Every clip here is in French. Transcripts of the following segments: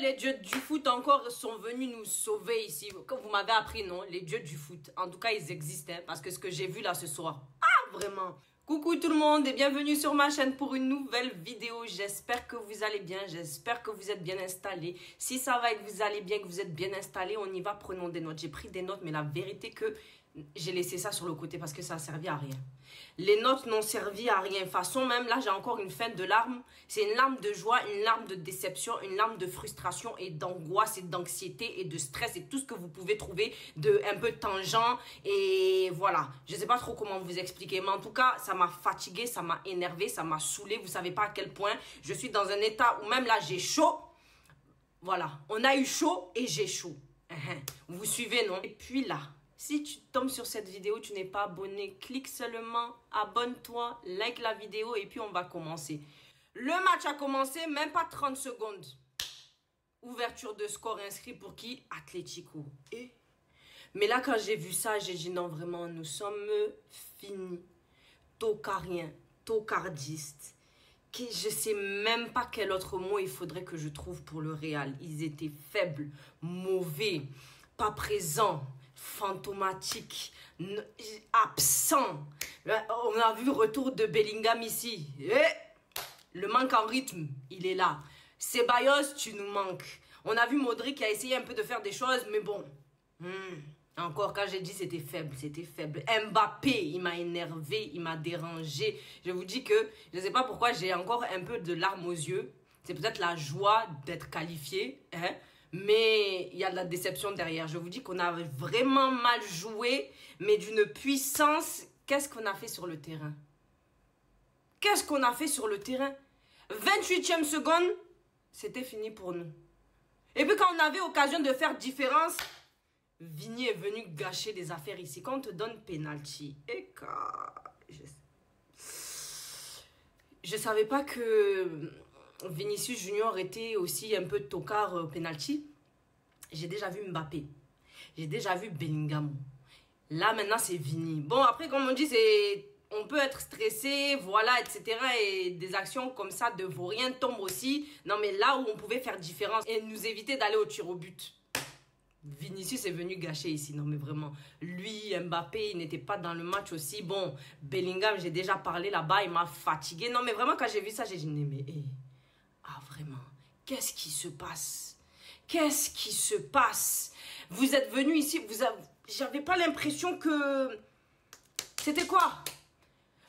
les dieux du foot encore sont venus nous sauver ici. Comme vous m'avez appris, non? Les dieux du foot. En tout cas, ils existent, hein, parce que ce que j'ai vu là ce soir. Ah, vraiment. Coucou tout le monde et bienvenue sur ma chaîne pour une nouvelle vidéo. J'espère que vous allez bien, j'espère que vous êtes bien installés. Si ça va et que vous allez bien, que vous êtes bien installés, on y va, prenons des notes. J'ai pris des notes, mais la vérité que j'ai laissé ça sur le côté parce que ça a servi à rien. Les notes n'ont servi à rien. De toute façon, même là, j'ai encore une feinte de larmes. C'est une larme de joie, une larme de déception, une larme de frustration et d'angoisse et d'anxiété et de stress et tout ce que vous pouvez trouver de un peu tangent. Et voilà, je sais pas trop comment vous expliquer, mais en tout cas, ça m'a fatigué, ça m'a énervé, ça m'a saoulé. Vous savez pas à quel point je suis dans un état où même là, j'ai chaud. Voilà, on a eu chaud et j'ai chaud. Vous suivez, non? Et puis là, si tu tombes sur cette vidéo, tu n'es pas abonné, clique seulement, abonne-toi, like la vidéo et puis on va commencer. Le match a commencé, même pas 30 secondes. Ouverture de score inscrit pour qui? Atlético. Mais là, quand j'ai vu ça, j'ai dit non, vraiment, nous sommes finis. Tocariens, tocardistes. Je sais même pas quel autre mot il faudrait que je trouve pour le Real. Ils étaient faibles, mauvais, pas présents, fantomatiques, absents. On a vu le retour de Bellingham ici. Le manque en rythme, il est là. Ceballos, tu nous manques. On a vu Modric qui a essayé un peu de faire des choses, mais bon. Encore, quand j'ai dit c'était faible, c'était faible. Mbappé, il m'a énervé, il m'a dérangé. Je vous dis que je ne sais pas pourquoi j'ai encore un peu de larmes aux yeux. C'est peut-être la joie d'être qualifié, hein, mais il y a de la déception derrière. Je vous dis qu'on a vraiment mal joué, mais d'une puissance. Qu'est-ce qu'on a fait sur le terrain? Qu'est-ce qu'on a fait sur le terrain? 28e seconde, c'était fini pour nous. Et puis quand on avait occasion de faire différence, Vini est venu gâcher des affaires ici. Quand on te donne penalty, je savais pas que Vinicius Junior était aussi un peu tocard penalty. J'ai déjà vu Mbappé. J'ai déjà vu Bellingham. Là, maintenant, c'est Vini. Bon, après, comme on dit, on peut être stressé, voilà, etc. Et des actions comme ça de vaurien tombent aussi. Non, mais là où on pouvait faire différence et nous éviter d'aller au tir au but. Vinicius est venu gâcher ici. Non, mais vraiment. Lui, Mbappé, il n'était pas dans le match aussi. Bon, Bellingham, j'ai déjà parlé là-bas. Il m'a fatigué. Non, mais vraiment, quand j'ai vu ça, j'ai dit, mais vraiment, qu'est-ce qui se passe? Qu'est-ce qui se passe? Vous êtes venu ici, j'avais pas l'impression que... C'était quoi?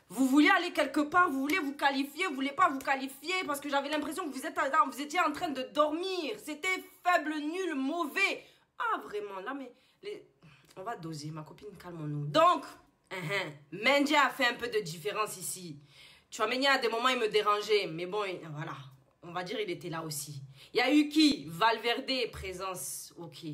Vous vouliez aller quelque part, vous voulez vous qualifier, vous voulez pas vous qualifier parce que j'avais l'impression que vous étiez en train de dormir. C'était faible, nul, mauvais. Ah, vraiment, là, mais... On va doser, ma copine, calmons-nous. Donc, Mendy a fait un peu de différence ici. Tchouaméni, à des moments, il me dérangeait. Mais bon, voilà. On va dire il était là aussi. Il y a eu qui? Valverde, présence, ok.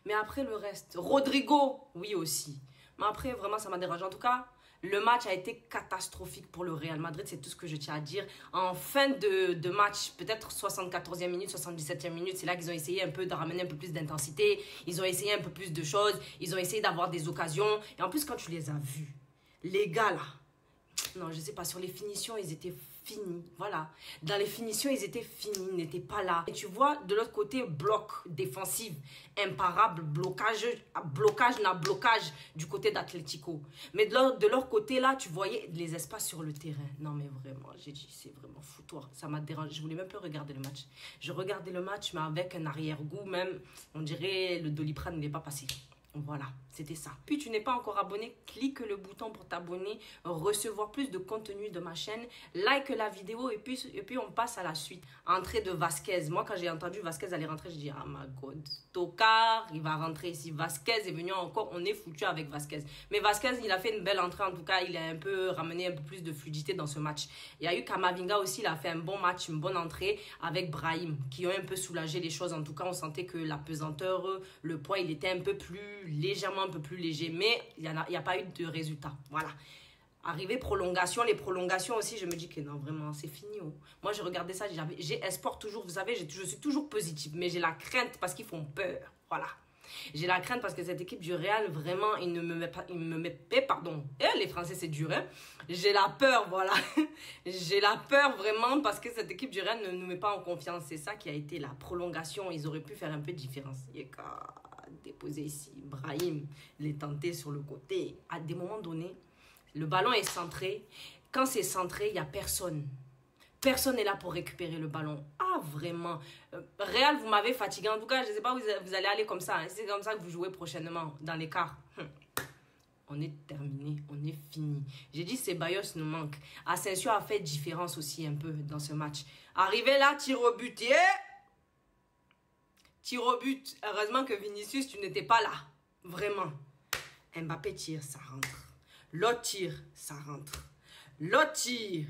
Mais après le reste, Rodrigo, oui aussi. Mais après, vraiment, ça m'a dérangé. En tout cas, le match a été catastrophique pour le Real Madrid. C'est tout ce que je tiens à dire. En fin de match, peut-être 74e minute, 77e minute, c'est là qu'ils ont essayé un peu de ramener un peu plus d'intensité. Ils ont essayé un peu plus de choses. Ils ont essayé d'avoir des occasions. Et en plus, quand tu les as vus, les gars là, non, je sais pas, sur les finitions, ils étaient finis, voilà. Dans les finitions, ils étaient finis, ils n'étaient pas là. Et tu vois, de l'autre côté, bloc défensif, imparable, blocage du côté d'Atlético. Mais de leur côté, là, tu voyais les espaces sur le terrain. Non, mais vraiment, j'ai dit, c'est vraiment foutoir. Ça m'a dérangé, je voulais même plus regarder le match. Je regardais le match, mais avec un arrière-goût, même, on dirait, le Doliprane n'est pas passé. Voilà, c'était ça. Puis tu n'es pas encore abonné, clique le bouton pour t'abonner, recevoir plus de contenu de ma chaîne, like la vidéo et puis on passe à la suite. Entrée de Vasquez. Moi quand j'ai entendu Vasquez aller rentrer, je dis ah my god, tocard, il va rentrer ici. Vasquez est venu encore, on est foutu avec Vasquez. Mais Vasquez, il a fait une belle entrée en tout cas, il a un peu ramené un peu plus de fluidité dans ce match. Il y a eu Kamavinga aussi, il a fait un bon match, une bonne entrée avec Brahim qui ont un peu soulagé les choses. En tout cas, on sentait que la pesanteur, le poids, il était un peu plus légèrement un peu plus léger, mais il n'y a pas eu de résultat. Voilà. Arrivé prolongation, les prolongations aussi, je me dis que non, vraiment, c'est fini. Oh. Moi, je regardais ça, j'ai espoir toujours, vous savez, je suis toujours positive, mais j'ai la crainte parce qu'ils font peur. Voilà. J'ai la crainte parce que cette équipe du Real, vraiment, il ne me met pas, pardon, les Français c'est dur, hein. J'ai la peur, voilà. J'ai la peur vraiment parce que cette équipe du Real ne nous met pas en confiance. C'est ça qui a été la prolongation. Ils auraient pu faire un peu de différence. Il y a qu'à déposer ici. Brahim, les tenter sur le côté. À des moments donnés, le ballon est centré. Quand c'est centré, il n'y a personne. Personne n'est là pour récupérer le ballon. Ah, vraiment. Real, vous m'avez fatigué. En tout cas, je ne sais pas où vous allez aller comme ça. Hein. C'est comme ça que vous jouez prochainement, dans les quarts. On est terminé. On est fini. J'ai dit, Ceballos nous manque. Asensio a fait différence aussi un peu dans ce match. Arrivé là, tir au but. Tir au but. Heureusement que Vinicius, tu n'étais pas là. Vraiment. Mbappé tire, ça rentre. L'autre tire, ça rentre. L'autre tire.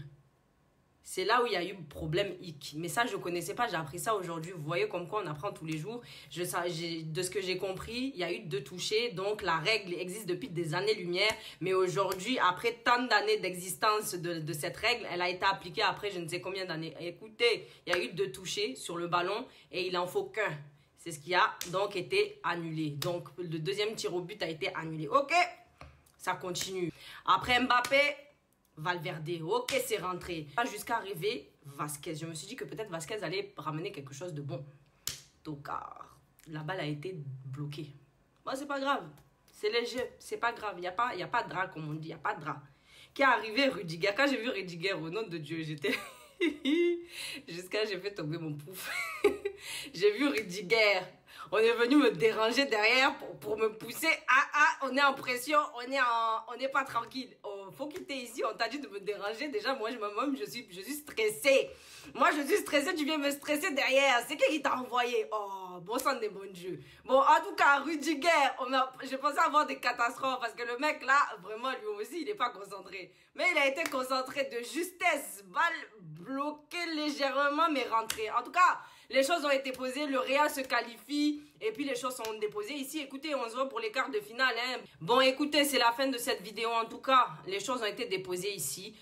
C'est là où il y a eu problème hic. Mais ça, je ne connaissais pas. J'ai appris ça aujourd'hui. Vous voyez comme quoi on apprend tous les jours. De ce que j'ai compris, il y a eu 2 touchés. Donc, la règle existe depuis des années-lumière. Mais aujourd'hui, après tant d'années d'existence de cette règle, elle a été appliquée après je ne sais combien d'années. Écoutez, il y a eu 2 touchés sur le ballon et il n'en faut qu'un. C'est ce qui a donc été annulé. Donc, le deuxième tir au but a été annulé. OK, ça continue. Après Mbappé... Valverde, ok, c'est rentré. Jusqu'à arriver Vasquez. Je me suis dit que peut-être Vasquez allait ramener quelque chose de bon. Tocard. La balle a été bloquée. Bon, c'est pas grave. C'est léger. C'est pas grave. Il n'y a pas de drap, comme on dit. Il n'y a pas de drap. Qui est arrivé, Rudiger. Quand j'ai vu Rudiger, au nom de Dieu, j'étais... Jusqu'à j'ai fait tomber mon pouf. J'ai vu Rudiger. On est venu me déranger derrière pour me pousser. On est en pression, on n'est pas tranquille. Oh, faut quitter ici, on t'a dit de me déranger. Déjà, moi, je suis stressée. Moi, je suis stressée, tu viens me stresser derrière. C'est qui t'a envoyé? Oh, bon sang des bons dieux. Bon, en tout cas, Rudiger, je pensais avoir des catastrophes parce que le mec là, vraiment, lui aussi, il n'est pas concentré. Mais il a été concentré de justesse. Balle bloquée légèrement, mais rentrée. En tout cas, les choses ont été posées, le Real se qualifie et puis les choses sont déposées ici. Écoutez, on se voit pour les quarts de finale. Hein. Bon, écoutez, c'est la fin de cette vidéo. En tout cas, les choses ont été déposées ici.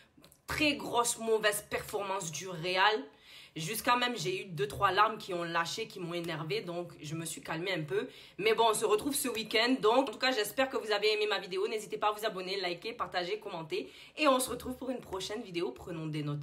Très grosse mauvaise performance du Real. Jusqu'à même, j'ai eu 2-3 larmes qui ont lâché, qui m'ont énervé. Donc, je me suis calmée un peu. Mais bon, on se retrouve ce week-end. Donc, en tout cas, j'espère que vous avez aimé ma vidéo. N'hésitez pas à vous abonner, liker, partager, commenter. Et on se retrouve pour une prochaine vidéo. Prenons des notes.